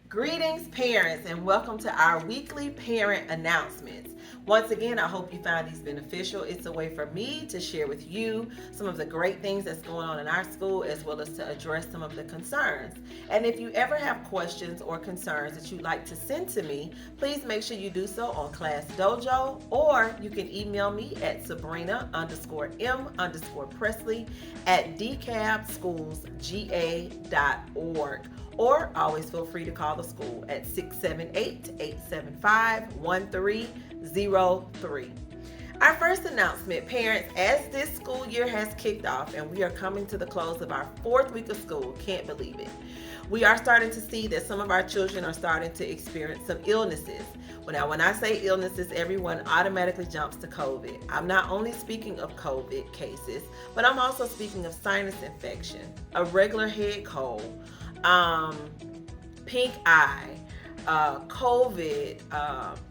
Greetings, parents, and welcome to our weekly parent announcements. Once again, I hope you find these beneficial. It's a way for me to share with you some of the great things that's going on in our school, as well as to address some of the concerns. And if you ever have questions or concerns that you'd like to send to me, please make sure you do so on Class Dojo, or you can email me at Sabrina_M_Presley at decabschoolsga.org. Or always feel free to call the school at 678-875-1303. Our first announcement, parents, as this school year has kicked off and we are coming to the close of our fourth week of school, can't believe it. We are starting to see that some of our children are starting to experience some illnesses. Well, now, when I say illnesses, everyone automatically jumps to COVID. I'm not only speaking of COVID cases, but I'm also speaking of sinus infection, a regular head cold, pink eye, COVID,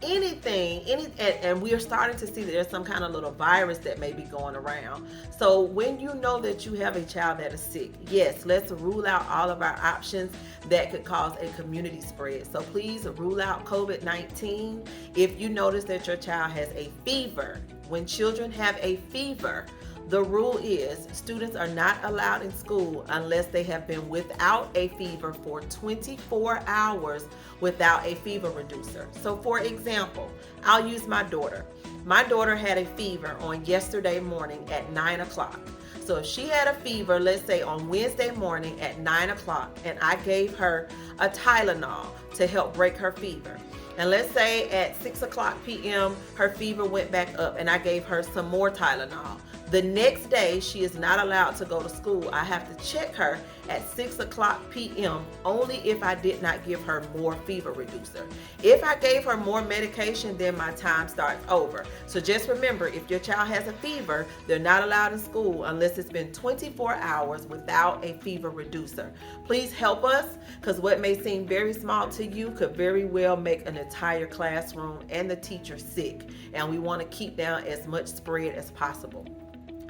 and we are starting to see that there's some kind of little virus that may be going around. So when you know that you have a child that is sick, yes, let's rule out all of our options that could cause a community spread. So please rule out COVID-19. If you notice that your child has a fever, when children have a fever, the rule is students are not allowed in school unless they have been without a fever for 24 hours without a fever reducer. So for example, I'll use my daughter. My daughter had a fever on yesterday morning at 9 o'clock. So if she had a fever, let's say on Wednesday morning at 9 o'clock, and I gave her a Tylenol to help break her fever. And let's say at 6 o'clock p.m. her fever went back up and I gave her some more Tylenol. The next day, she is not allowed to go to school. I have to check her at 6 o'clock p.m. only if I did not give her more fever reducer. If I gave her more medication, then my time starts over. So just remember, if your child has a fever, they're not allowed in school unless it's been 24 hours without a fever reducer. Please help us, because what may seem very small to you could very well make an entire classroom and the teacher sick. And we want to keep down as much spread as possible.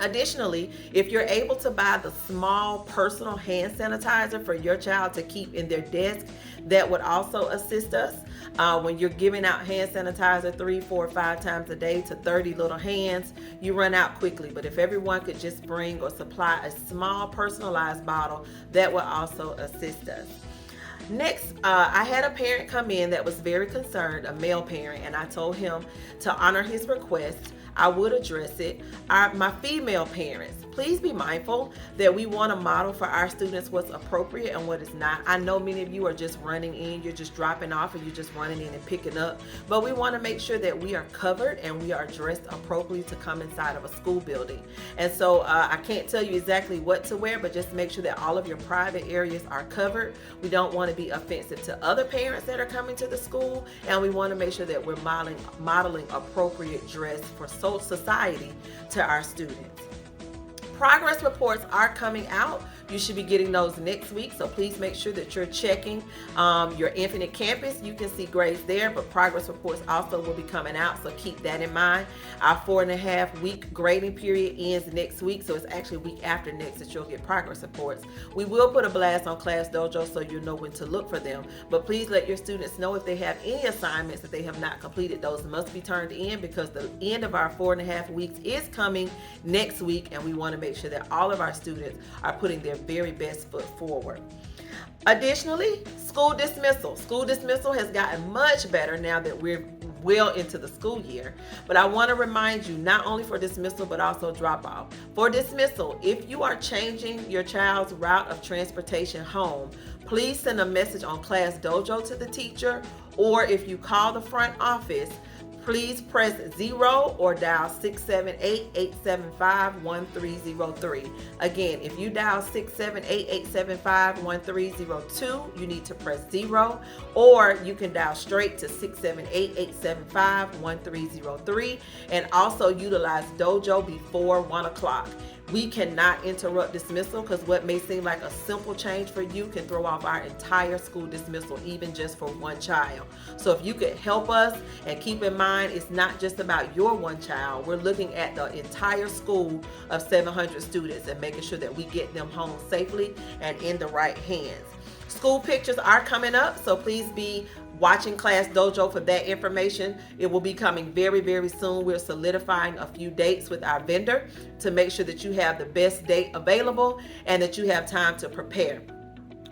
Additionally, if you're able to buy the small personal hand sanitizer for your child to keep in their desk, that would also assist us. When you're giving out hand sanitizer 3, 4, 5 times a day to 30 little hands, you run out quickly. But if everyone could just bring or supply a small personalized bottle, that would also assist us. Next, I had a parent come in that was very concerned, a male parent, and I told him to honor his request. I would address it. My female parents, please be mindful that we want to model for our students what's appropriate and what is not. I know many of you are just running in, you're just dropping off, or you're just running in and picking up, but we want to make sure that we are covered and we are dressed appropriately to come inside of a school building. And so I can't tell you exactly what to wear, but just make sure that all of your private areas are covered. We don't want to be offensive to other parents that are coming to the school, and we want to make sure that we're modeling appropriate dress for society to our students. Progress reports are coming out. You should be getting those next week, so please make sure that you're checking your Infinite Campus. You can see grades there, but progress reports also will be coming out, so keep that in mind. Our 4.5 week grading period ends next week, so it's actually a week after next that you'll get progress reports. We will put a blast on Class Dojo so you know when to look for them, but please let your students know if they have any assignments that they have not completed. Those must be turned in, because the end of our 4.5 weeks is coming next week, and we want to make sure that all of our students are putting their very best foot forward. Additionally, school dismissal. School dismissal has gotten much better now that we're well into the school year. But I want to remind you, not only for dismissal, but also drop off. For dismissal, if you are changing your child's route of transportation home, please send a message on Class Dojo to the teacher, or if you call the front office, please press 0 or dial 678-875-1303. Again, if you dial 678-875-1302, you need to press 0, or you can dial straight to 678-875-1303 and also utilize Dojo before 1 o'clock. We cannot interrupt dismissal, because what may seem like a simple change for you can throw off our entire school dismissal, even just for one child. So if you could help us, and keep in mind, it's not just about your one child. We're looking at the entire school of 700 students and making sure that we get them home safely and in the right hands. School pictures are coming up, so please be watching Class Dojo for that information. It will be coming very, very soon. We're solidifying a few dates with our vendor to make sure that you have the best date available and that you have time to prepare.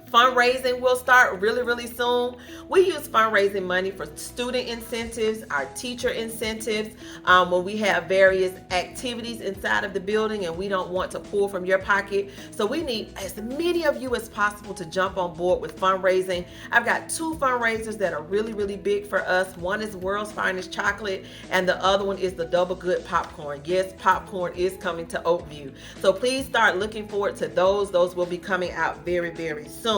Fundraising will start really, really soon. We use fundraising money for student incentives, our teacher incentives, when we have various activities inside of the building and we don't want to pull from your pocket. So we need as many of you as possible to jump on board with fundraising. I've got two fundraisers that are really, really big for us. One is World's Finest Chocolate and the other one is the Double Good Popcorn. Yes, popcorn is coming to Oakview. So please start looking forward to those. Those will be coming out very, very soon.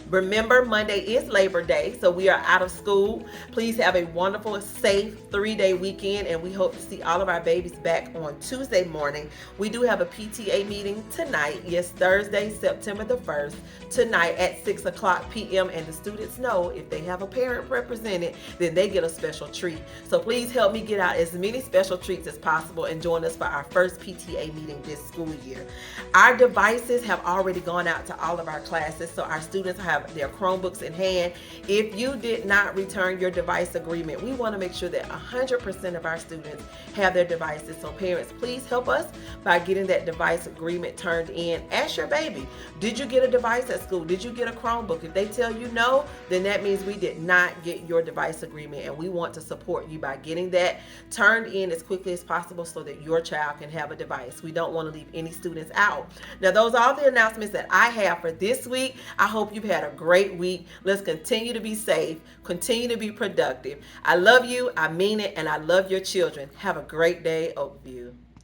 Remember, Monday is Labor Day, so we are out of school. Please have a wonderful, safe 3-day weekend, and we hope to see all of our babies back on Tuesday morning. We do have a PTA meeting tonight. Yes, Thursday, September the 1st, tonight at 6 o'clock p.m., and the students know if they have a parent represented, then they get a special treat. So please help me get out as many special treats as possible and join us for our first PTA meeting this school year. Our devices have already gone out to all of our classes, so our students have their Chromebooks in hand. If you did not return your device agreement, we want to make sure that 100% of our students have their devices. So parents, please help us by getting that device agreement turned in. Ask your baby, did you get a device at school? Did you get a Chromebook? If they tell you no, then that means we did not get your device agreement, and we want to support you by getting that turned in as quickly as possible so that your child can have a device. We don't want to leave any students out. Now, those are all the announcements that I have for this week. I hope you've had a great week. Let's continue to be safe, continue to be productive. I love you, I mean it, and I love your children. Have a great day, Oakview.